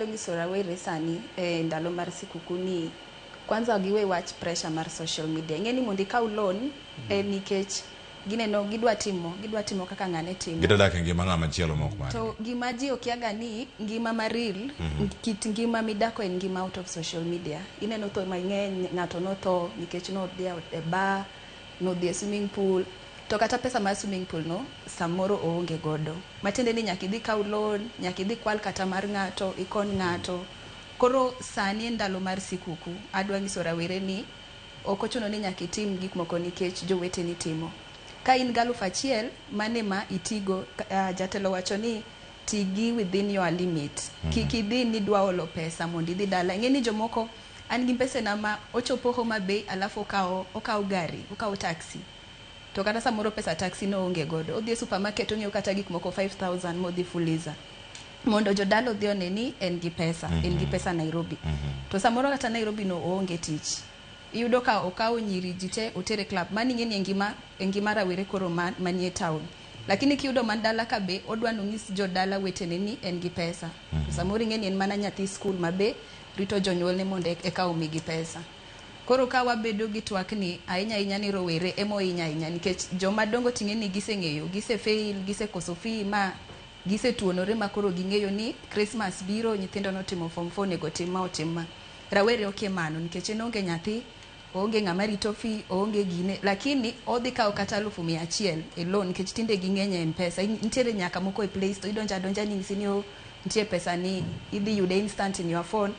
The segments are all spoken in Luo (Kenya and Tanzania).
anyalo nyiso rawere sani ndalo mar sikuku ni kwanza giwe watch pressure mar social media. Ing'eni mondo ikaw loan nikech gineno gidwa timo kaka ng'ane timo. Gidadak ngima ng'ama chielo moko mare. To gima ji okiaga ni ngima maril kit ngima midako en ngima out of social media. Ineno to mang'eny ng'ato notho nikech nodhi e bar, nodhi e swimming pool. To kata pesa mar swimming pool no samoro oonge godo. Matiende ni nyaka idhi kaw loan, nyaka idhi kwal kata mar ng'ato, ikon ng'ato. Koro sani ndalo mar sikuku adwa nyiso rawere ni ok ochuno ni nyaka itim gik moko nikech joweteni timo. Ka in g1,000 mane ma itigo, jatelo wacho ni tigi within your limit. Kik idhi ni dwa olo pesa mondo idhi dala. Ing'eni jomoko an gi pesa na ma ochopo Homa Bay alafu okaw gari, okaw taxi. To kata samoro pesa taxi no onge godo. Odhi e supermarket ong'iew kata gik moko 5,000 modhi Fuliza. Mondo jodala odhi one ni en gi pesa Nairobi. To samoro kata Nairobi no onge tich. Iyudo ka okawo nyiri jite otere club. Mani ng'eni ngima rawere koro manie town. Lakini kiyudo man dala ka be odwa nonyis jodala wetene ni en gi pesa. Samoro ng'eni en mana nyathi school mabe rito jonyuolne mondo eka omigi pesa. Koro ka wabedo gi twak ni ahinya ni rowere emo ahinya nikech joma dongo ting'eni giseng'eyo, fail, koso fee ma tuonore ma koro ging'eyo ni Christmas biro, nyithindo notimo form 4 nego tim ma. Rawere oke mano nikech en onge nyathi, onge ng'ama rito fee, onge gine, lakini odhi kawo kata 100,000 e loan nikech tinde ging'eny e M-Pesa. Nitiere nyaka moko e Play Store, idonja ni ng'isi ni nitie pesa ni idhi yude instant in your phone.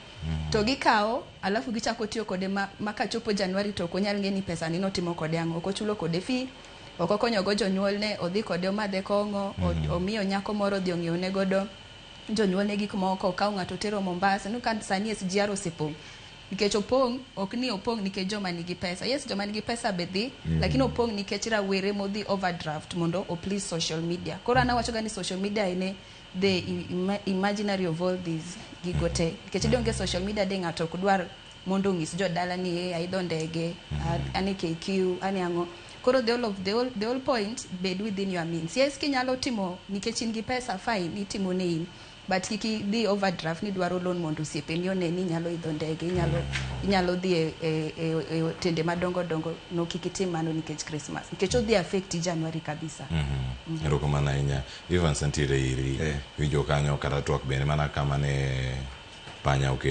To gikawo alafu gichako tiyo kode maka chopo January to konyal ng'eni pesa ni notimo kode ang'o, ok ochulo kode fee, ok okonyo go jonyuolne, odhi kode omadhe kong'o, omiyo nyako moro dhi ong'iew ne godo jonyuolne gik moko, okaw ng'ato tero Mombasa. No kan sani SGR osepong' nikech ok ni opong' nikech joma nigi pesa. Yes, joma nigi pesa be dhi, lakini opong' nikech rawere modhi overdraft mondo o please social media. Koro ana wacho ga ni social media ine the imaginary of all these gigote. Nikech donge social media de ng'ato ok dwar mondo ng'is jodala ni aidho ndege, ani KQ, ani ang'o. Koro the whole point bed within your means. Yes, kinyalo timo nikech in gi pesa fine, itimo ne in. But kiki di overdraft ni dwaro loan mondo osiepeni one ni nyalo idho ndege, inyalo dhi e tende madongo no kikitim mano nikech Christmas. Nikech odhi affect January kabisa. Erokamano ahinya. Evans ntiere iri winjo kanyo kata twak bende mana kama ne panya